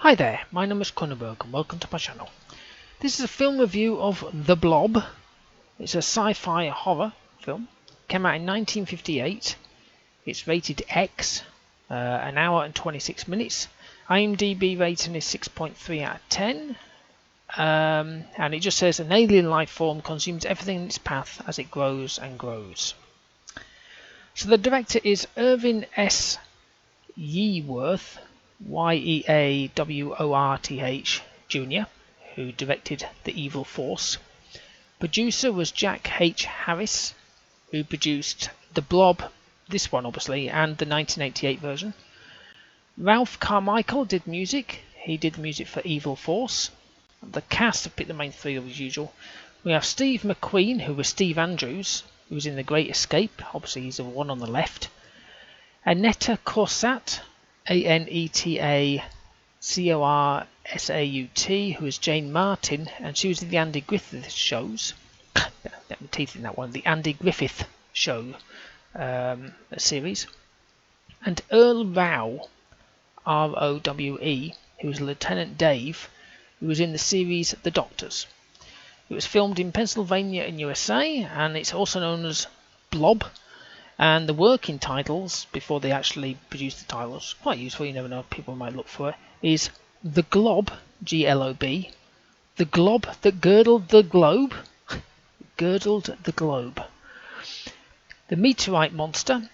Hi there, my name is Kronenberg and welcome to my channel. This is a film review of The Blob. It's a sci-fi horror film. Came out in 1958. It's rated X, an hour and 26 minutes. IMDb rating is 6.3 out of 10. And it just says an alien life form consumes everything in its path as it grows and grows. So the director is Irvin S. Yeaworth, Yeaworth Jr., who directed The Evil Force. Producer was Jack H. Harris, who produced The Blob, this one obviously, and the 1988 version. Ralph Carmichael did music. He did the music for Evil Force. The cast have picked the main three as usual. We have Steve McQueen, who was Steve Andrews, who was in The Great Escape. Obviously he's the one on the left. Aneta Corsat, Aneta Corsaut, who is Jane Martin, and she was in the Andy Griffith shows. Get my teeth in that one. The Andy Griffith show series. And Earl Rowe, Rowe, who was Lieutenant Dave, who was in the series The Doctors. It was filmed in Pennsylvania in USA, and it's also known as Blob. And the working titles, before they actually produced the titles, quite useful, you never know, people might look for it, is The Glob, G-L-O-B, The Glob That Girdled the Globe, Girdled the Globe, The Meteorite Monster,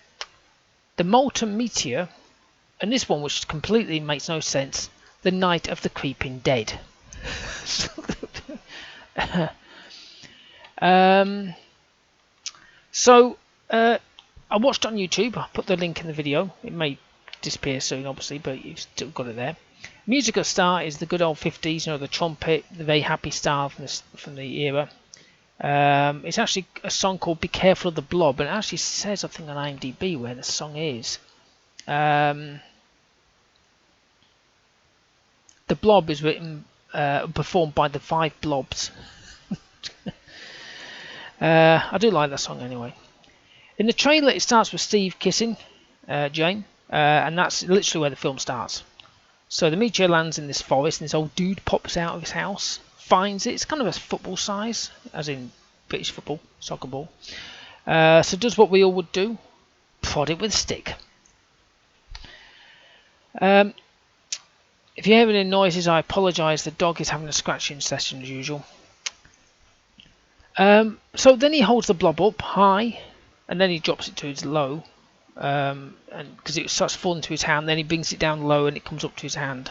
The Molten Meteor, and this one, which completely makes no sense, The Night of the Creeping Dead. I watched it on YouTube. I put the link in the video. It may disappear soon, obviously, but you've still got it there. Music at start is the good old 50s, you know, the trumpet, the very happy style from the era. It's actually a song called Be Careful of the Blob, and it actually says, I think, on IMDb where the song is. The Blob is performed by the Five Blobs. I do like that song anyway. In the trailer, it starts with Steve kissing Jane, and that's literally where the film starts. So the meteor lands in this forest, and this old dude pops out of his house, finds it. It's kind of a football size, as in British football, soccer ball. So does what we all would do, prod it with a stick. If you hear any noises, I apologise. The dog is having a scratching session as usual. So then he holds the blob up high, and then he drops it to his low, and because it starts falling to his hand, then he brings it down low and it comes up to his hand.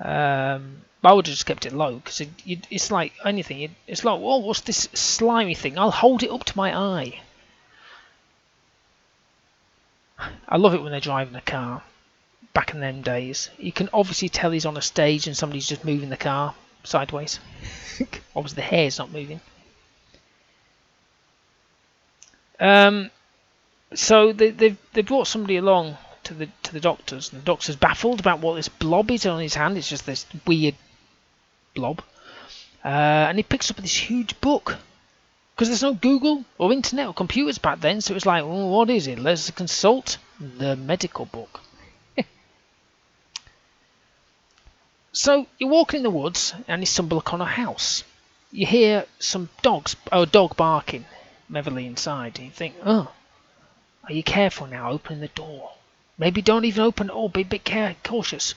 I would have just kept it low, because it's like anything. It's like, oh, what's this slimy thing? I'll hold it up to my eye. I love it when they're driving a car. Back in them days, you can obviously tell he's on a stage and somebody's just moving the car sideways. Obviously the hair's not moving. So they brought somebody along to the doctors, and the doctor's baffled about what this blob is on his hand. It's just this weird blob, and he picks up this huge book, because there's no Google or internet or computers back then. So it's like, well, what is it? Let's consult the medical book. So you're walking in the woods and you stumble upon a house. You hear some a dog barking merrily inside, and you think, oh, are you careful now opening the door? Maybe don't even open it all, be a bit cautious.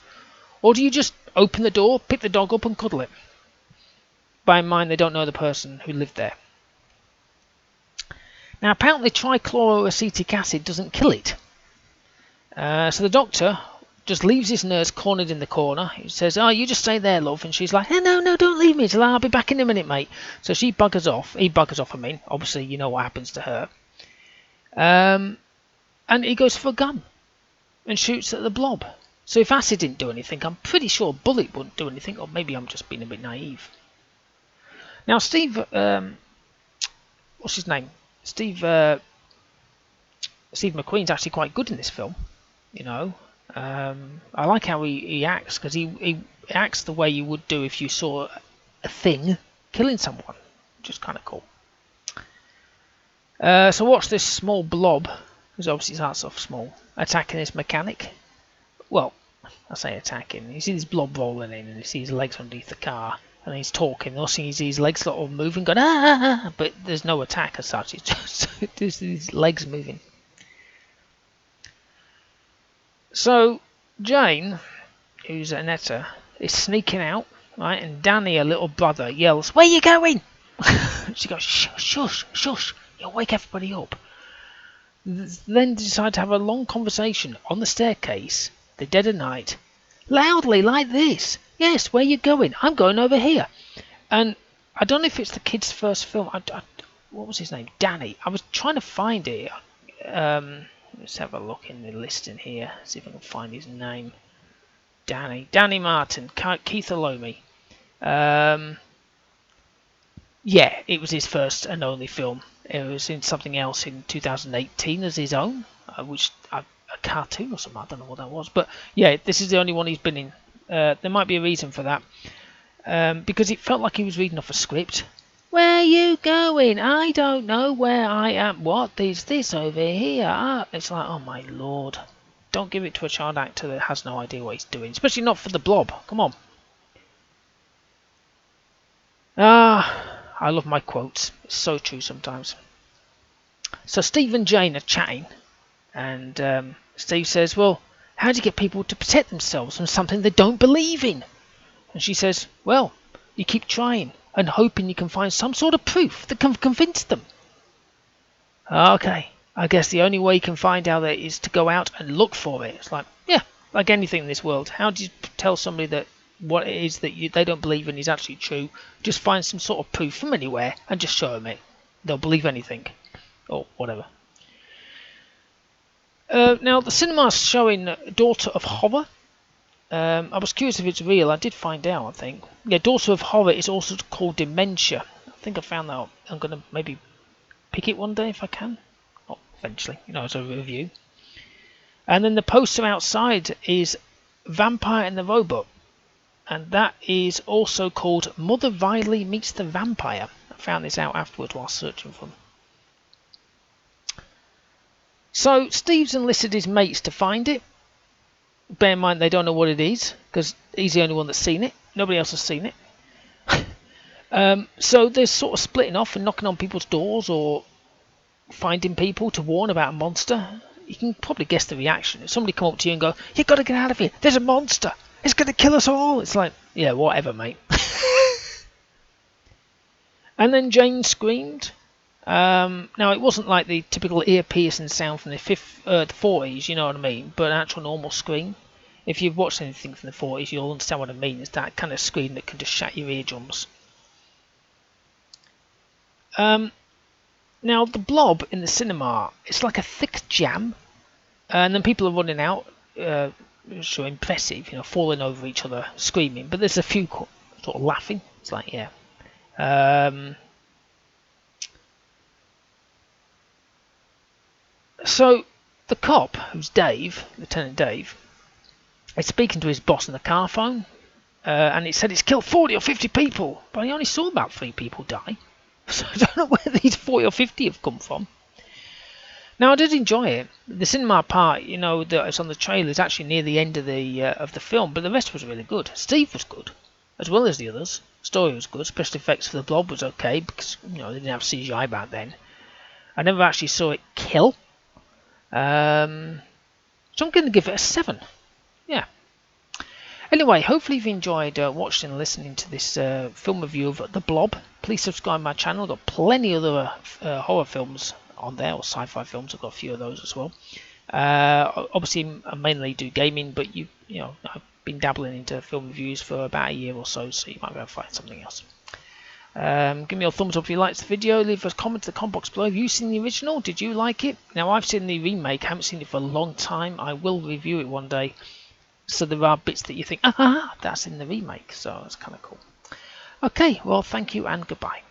Or do you just open the door, pick the dog up and cuddle it? Bear in mind they don't know the person who lived there. Now apparently trichloroacetic acid doesn't kill it. So the doctor just leaves his nurse cornered in the corner. He says, oh, you just stay there, love. And she's like, hey, no, don't leave me. I'll be back in a minute, mate. So she buggers off. He buggers off, Obviously, you know what happens to her. And he goes for a gun and shoots at the blob. So if acid didn't do anything, I'm pretty sure a bullet wouldn't do anything. Or maybe I'm just being a bit naive. Now, Steve... what's his name? Steve McQueen's actually quite good in this film, you know. I like how he acts, because he acts the way you would do if you saw a thing killing someone, which is kind of cool. So watch this small blob, because obviously it starts off small, attacking this mechanic. Well, I say attacking. You see this blob rolling in, and you see his legs underneath the car, and he's talking. And also, you see his legs sort of moving, going ah, but there's no attack as such. It's just there's these legs moving. So Jane, who's Annetta, is sneaking out, right? And Danny, her little brother, yells, "Where you going?" She goes, "Shush, shush, shush! You'll wake everybody up." Then decide to have a long conversation on the staircase, the dead of night, loudly like this. "Yes, where you going?" "I'm going over here." And I don't know if it's the kid's first film. What was his name? Danny. I was trying to find it. Let's have a look in the list in here. See if I can find his name. Danny Martin. Keith Alomi. Yeah, it was his first and only film. It was in something else in 2018 as his own, which a cartoon or something. I don't know what that was, but yeah, this is the only one he's been in. There might be a reason for that, because it felt like he was reading off a script. "Where you going?" "I don't know where I am." "What is this over here?" It's like, oh my lord. Don't give it to a child actor that has no idea what he's doing, especially not for the Blob. Come on. I love my quotes. It's so true sometimes. So Steve and Jane are chatting, and Steve says, "Well, how do you get people to protect themselves from something they don't believe in?" And she says, "Well, you keep trying and hoping you can find some sort of proof that can convince them." Okay, I guess the only way you can find out that is to go out and look for it. It's like, yeah, like anything in this world. How do you tell somebody that what it is that they don't believe in is actually true? Just find some sort of proof from anywhere and just show them it. They'll believe anything. Or whatever. Now, the cinema's showing Daughter of Horror. I was curious if it's real. I did find out, I think. Yeah, Daughter of Horror is also called Dementia. I think I found that out. I'm going to maybe pick it one day if I can. Not eventually, as a review. And then the poster outside is Vampire and the Robot. And that is also called Mother Riley Meets the Vampire. I found this out afterwards while searching for them. So Steve's enlisted his mates to find it. Bear in mind they don't know what it is, because he's the only one that's seen it. Nobody else has seen it. So they're sort of splitting off and knocking on people's doors or finding people to warn about a monster. You can probably guess the reaction. If somebody come up to you and go, "You've got to get out of here, there's a monster, it's going to kill us all." It's like, yeah, whatever, mate. And then Jane screamed. Now, it wasn't like the typical ear-piercing sound from the 40s, you know what I mean, but an actual normal scream. If you've watched anything from the 40s, you'll understand what I mean. It's that kind of scream that can just shatter your eardrums. Now, the Blob in the cinema, it's like a thick jam, and then people are running out, so impressive, falling over each other, screaming, but there's a few sort of laughing. It's like, yeah. So the cop, who's Dave, Lieutenant Dave, is speaking to his boss on the car phone, and it said it's killed 40 or 50 people, but he only saw about 3 people die. So I don't know where these 40 or 50 have come from. Now, I did enjoy it. The cinema part, that's on the trailer is actually near the end of the film, but the rest was really good. Steve was good, as well as the others. The story was good. Special effects for the Blob was okay, because, they didn't have CGI back then. I never actually saw it kill. So I'm going to give it a 7. Yeah. Anyway, hopefully you've enjoyed watching and listening to this film review of The Blob. Please subscribe to my channel. I've got plenty of other horror films on there, or sci-fi films. I've got a few of those as well. Obviously, I mainly do gaming, but I've been dabbling into film reviews for about a year or so, so you might be able to find something else. Give me a thumbs up if you liked the video. Leave a comment in the comment box below. Have you seen the original? Did you like it? Now, I've seen the remake. I haven't seen it for a long time. I will review it one day. So there are bits that you think, that's in the remake. So it's kind of cool. Okay, well, thank you and goodbye.